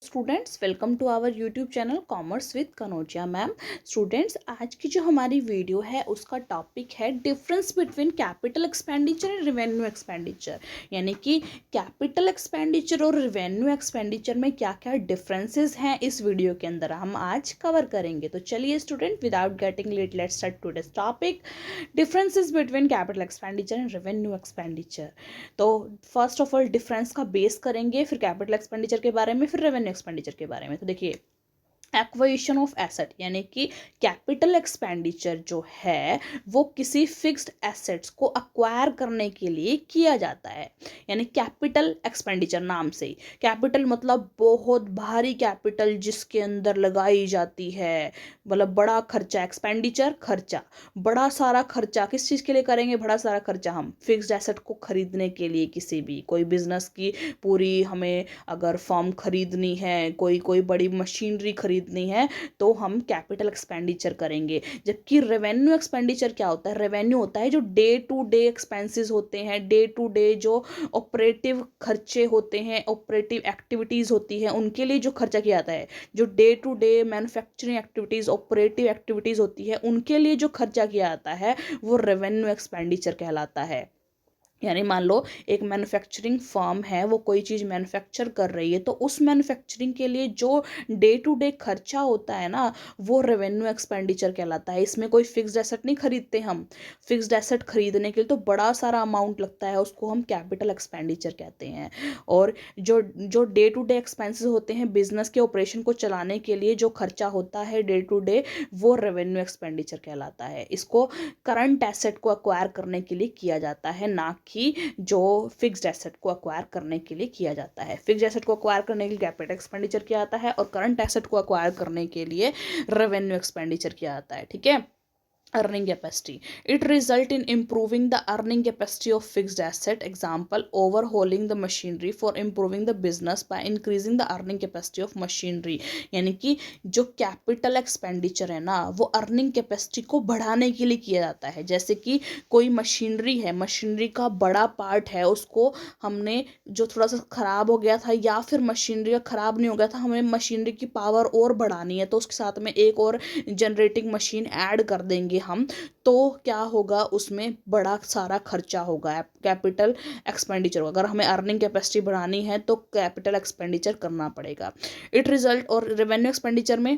Students, welcome to our YouTube channel commerce with Kanaujia ma'am. Students, आज की जो हमारी वीडियो है उसका टॉपिक है difference between capital expenditure and revenue expenditure. यानी कि कैपिटल एक्सपेंडिचर और रेवेन्यू एक्सपेंडिचर में क्या क्या डिफरेंसेस हैं इस वीडियो के अंदर हम आज कवर करेंगे। तो चलिए student, without getting late, let's start today's topic, differences between capital expenditure and revenue expenditure. तो फर्स्ट ऑफ ऑल डिफरेंस का बेस करेंगे, फिर कैपिटल एक्सपेंडिचर के बारे में, फिर रेवेन्यू एक्सपेंडिचर के बारे में। तो देखिए, एक्विजिशन ऑफ एसेट यानी कि कैपिटल एक्सपेंडिचर जो है वो किसी फिक्स्ड एसेट्स को अक्वायर करने के लिए किया जाता है। यानी कैपिटल एक्सपेंडिचर नाम से ही, कैपिटल मतलब बहुत भारी कैपिटल जिसके अंदर लगाई जाती है, मतलब बड़ा खर्चा। एक्सपेंडिचर खर्चा, बड़ा सारा खर्चा किस चीज़ के लिए करेंगे? बड़ा सारा खर्चा हम फिक्स्ड एसेट को खरीदने के लिए, किसी भी कोई बिजनेस की पूरी हमें अगर फॉर्म खरीदनी है, कोई बड़ी मशीनरी खरीदनी है, तो हम कैपिटल एक्सपेंडिचर करेंगे। जबकि रेवेन्यू एक्सपेंडिचर क्या होता है? रेवेन्यू होता है जो डे टू डे एक्सपेंसेस होते हैं, डे टू डे जो ऑपरेटिव खर्चे होते हैं, ऑपरेटिव एक्टिविटीज़ होती है, उनके लिए जो खर्चा किया जाता है। जो day to day manufacturing activities, operative activities होती है, उनके लिए जो खर्चा किया जाता है वो रेवेन्यू एक्सपेंडिचर कहलाता है। यानी मान लो एक मैन्युफैक्चरिंग फर्म है, वो कोई चीज़ मैन्युफैक्चर कर रही है, तो उस मैन्युफैक्चरिंग के लिए जो डे टू डे खर्चा होता है ना, वो रेवेन्यू एक्सपेंडिचर कहलाता है। इसमें कोई फिक्स्ड एसेट नहीं खरीदते हम। फिक्स्ड एसेट खरीदने के लिए तो बड़ा सारा अमाउंट लगता है, उसको हम कैपिटल एक्सपेंडिचर कहते हैं। और जो जो डे टू डे एक्सपेंसेस होते हैं, बिजनेस के ऑपरेशन को चलाने के लिए जो खर्चा होता है डे टू डे, वो रेवेन्यू एक्सपेंडिचर कहलाता है। इसको करंट एसेट को अक्वायर करने के लिए किया जाता है, ना कि जो फिक्स्ड एसेट को अक्वायर करने के लिए किया जाता है। फिक्स्ड एसेट को अक्वायर करने के लिए कैपिटल एक्सपेंडिचर किया जाता है, और करंट एसेट को अक्वायर करने के लिए रेवेन्यू एक्सपेंडिचर किया जाता है। ठीक है। earning capacity, it result in improving the earning capacity of fixed asset. Example, overhauling the machinery for improving the business by increasing the earning capacity of machinery। यानी कि जो कैपिटल एक्सपेंडिचर है ना, वो अर्निंग कैपेसिटी को बढ़ाने के लिए किया जाता है। जैसे कि कोई मशीनरी है, मशीनरी का बड़ा पार्ट है, उसको हमने जो थोड़ा सा ख़राब हो गया था, या फिर मशीनरी का ख़राब नहीं हो गया था, हमें मशीनरी की पावर और बढ़ानी है, तो उसके साथ में एक और जनरेटिंग मशीन ऐड कर देंगे हम, तो क्या होगा? उसमें बड़ा सारा खर्चा होगा, कैपिटल एक्सपेंडिचर होगा। अगर हमें अर्निंग कैपेसिटी बढ़ानी है तो कैपिटल एक्सपेंडिचर करना पड़ेगा। इट रिजल्ट, और रेवेन्यू एक्सपेंडिचर में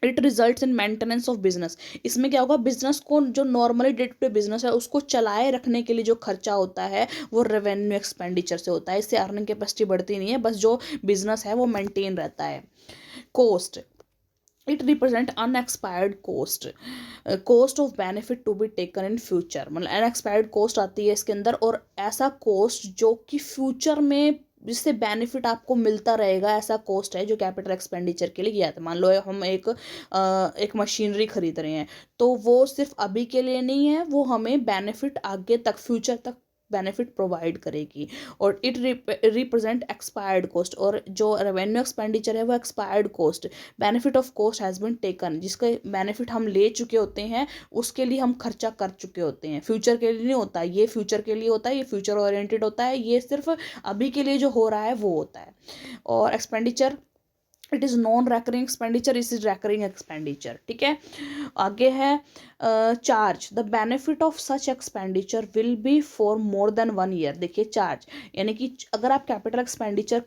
it results in maintenance of business. इसमें क्या होगा? बिजनेस को, जो normally day to day business है, उसको चलाए रखने के लिए जो खर्चा होता है वो रेवेन्यू एक्सपेंडिचर से होता है। इससे अर्निंग कैपेसिटी बढ़ती नहीं है, बस जो बिजनेस है वो मेंटेन रहता है। Cost, it represent unexpired cost, cost of benefit to be taken in future. मतलब अनएक्सपायर्ड कोस्ट आती है इसके अंदर, और ऐसा कोस्ट जो कि फ्यूचर में जिससे बेनिफिट आपको मिलता रहेगा, ऐसा कोस्ट है जो कैपिटल एक्सपेंडिचर के लिए किया जाता है। मान लो हम एक मशीनरी खरीद रहे हैं, तो वो सिर्फ अभी के लिए नहीं है, वो हमें बेनिफिट आगे तक, फ्यूचर तक बेनिफिट प्रोवाइड करेगी। और इट रिप्रेजेंट एक्सपायर्ड कोस्ट, और जो रेवेन्यू एक्सपेंडिचर है वो expired cost, benefit of cost has been taken, जिसका बेनिफिट हम ले चुके होते हैं, उसके लिए हम खर्चा कर चुके होते हैं। फ्यूचर के लिए नहीं होता ये, फ्यूचर के लिए होता है, ये फ्यूचर ओरिएंटेड होता है, ये सिर्फ अभी के लिए जो हो रहा है वो होता है। और expenditure, it is non recurring expenditure, इस इज रैकरिंग एक्सपेंडिचर। ठीक है। आगे है charge, the benefit of such expenditure will be for more than 1 year. देखिए, चार्ज यानी कि अगर आप कैपिटल एक्सपेंडिचर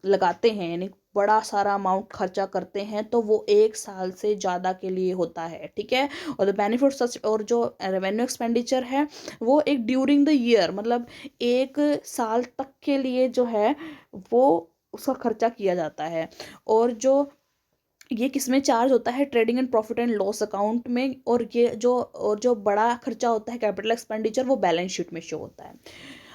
लगाते हैं, यानी बड़ा सारा अमाउंट खर्चा करते हैं, तो वो 1 साल से ज़्यादा के लिए होता है। ठीक है। और द बेनिफिट सच, और जो रेवेन्यू एक्सपेंडिचर है वो एक ड्यूरिंग द ईयर, मतलब 1 साल तक के लिए जो है वो उसका खर्चा किया जाता है। और जो ये किस में चार्ज होता है? Trading and profit and loss account में। और जो बड़ा खर्चा होता है कैपिटल एक्सपेंडिचर, वो बैलेंस शीट में शो होता है।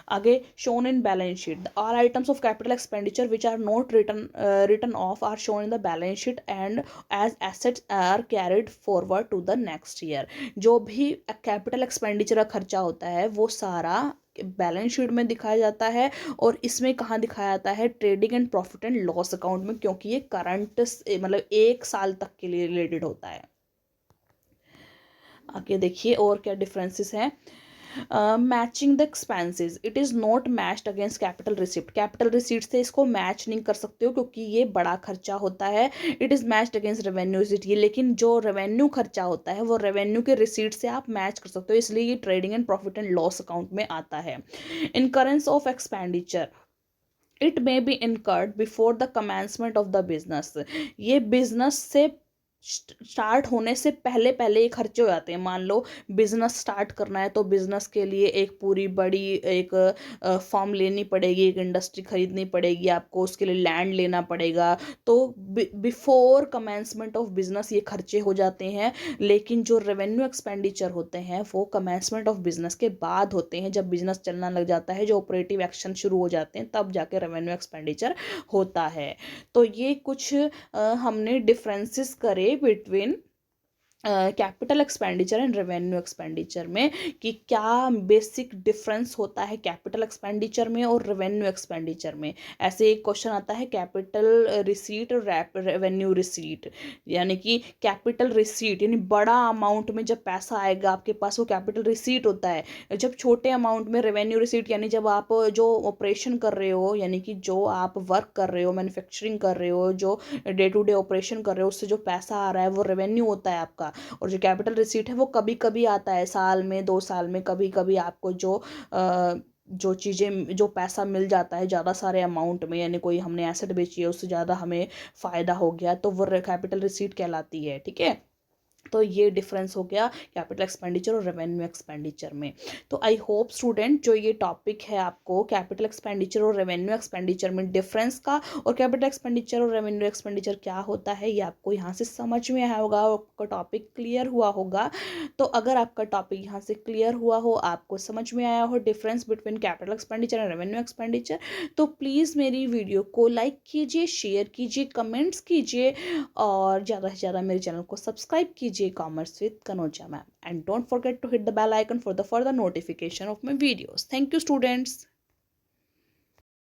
आगे, shown in balance sheet, all items of capital expenditure which are not written off are shown in the balance sheet and as assets are carried forward to the next year. जो भी capital expenditure का खर्चा होता है वो सारा balance sheet में दिखाया जाता है, और इसमें कहाँ दिखाया जाता है? Trading and profit and loss account में, क्योंकि ये करंट, मतलब 1 साल तक के लिए रिलेटेड होता है। आगे देखिए और क्या डिफरेंसेस हैं। Matching the expenses, it is not matched against capital receipt, capital receipt से इसको मैच नहीं कर सकते हो क्योंकि ये बड़ा खर्चा होता है। It is matched against revenue receipt, ये लेकिन जो रेवेन्यू खर्चा होता है वो रेवेन्यू के रिसीट से आप मैच कर सकते हो, इसलिए ये trading and profit and loss account में आता है। Incurrence of expenditure, it may be incurred before the commencement of the business, ये बिजनेस से स्टार्ट होने से पहले पहले ये खर्चे हो जाते हैं। मान लो बिजनेस स्टार्ट करना है तो बिजनेस के लिए एक पूरी बड़ी एक फॉर्म लेनी पड़ेगी, एक इंडस्ट्री खरीदनी पड़ेगी आपको, उसके लिए लैंड लेना पड़ेगा। तो बिफोर कमेंसमेंट ऑफ बिजनेस ये खर्चे हो जाते हैं, लेकिन जो रेवेन्यू एक्सपेंडिचर होते हैं वो कमेंसमेंट ऑफ बिजनेस के बाद होते हैं। जब बिजनेस चलना लग जाता है, जो ऑपरेटिव एक्शन शुरू हो जाते हैं, तब जाके रेवेन्यू एक्सपेंडिचर होता है। तो ये कुछ हमने डिफरेंसेस करे between capital expenditure and revenue expenditure में, कि क्या बेसिक डिफरेंस होता है कैपिटल एक्सपेंडिचर में और रेवेन्यू एक्सपेंडिचर में। ऐसे एक क्वेश्चन आता है कैपिटल रिसीट और रेवेन्यू रिसीट, यानी कि कैपिटल रिसीट यानी बड़ा अमाउंट में जब पैसा आएगा आपके पास वो कैपिटल रिसीट होता है। जब छोटे अमाउंट में रेवेन्यू रिसीट, यानी जब आप जो ऑपरेशन कर रहे हो, यानी कि जो आप वर्क कर रहे हो, मैन्युफैक्चरिंग कर रहे हो, जो डे टू डे ऑपरेशन कर रहे हो, उससे जो पैसा आ रहा है वो रेवेन्यू होता है आपका। और जो कैपिटल रिसीट है वो कभी कभी आता है, साल में 2 साल में कभी कभी आपको जो चीज़ें जो पैसा मिल जाता है ज़्यादा सारे अमाउंट में, यानी कोई हमने एसेट बेची है उससे ज़्यादा हमें फ़ायदा हो गया, तो वो कैपिटल रिसीट कहलाती है। ठीक है, तो ये डिफरेंस हो गया कैपिटल एक्सपेंडिचर और रेवेन्यू एक्सपेंडिचर में। तो आई होप स्टूडेंट जो ये टॉपिक है आपको कैपिटल एक्सपेंडिचर और रेवेन्यू एक्सपेंडिचर में डिफरेंस का, और कैपिटल एक्सपेंडिचर और रेवेन्यू एक्सपेंडिचर क्या होता है, ये आपको यहाँ से समझ में आया होगा और आपका टॉपिक क्लियर हुआ होगा। तो अगर आपका टॉपिक यहाँ से क्लियर हुआ हो, आपको समझ में आया हो difference between capital expenditure and revenue expenditure, तो प्लीज़ मेरी वीडियो को लाइक कीजिए, शेयर कीजिए, कमेंट्स कीजिए और ज़्यादा से ज़्यादा मेरे चैनल को सब्सक्राइब कीजिए Commerce with Kanoja ma'am, and don't forget to hit the bell icon for the further notification of my videos. Thank you students.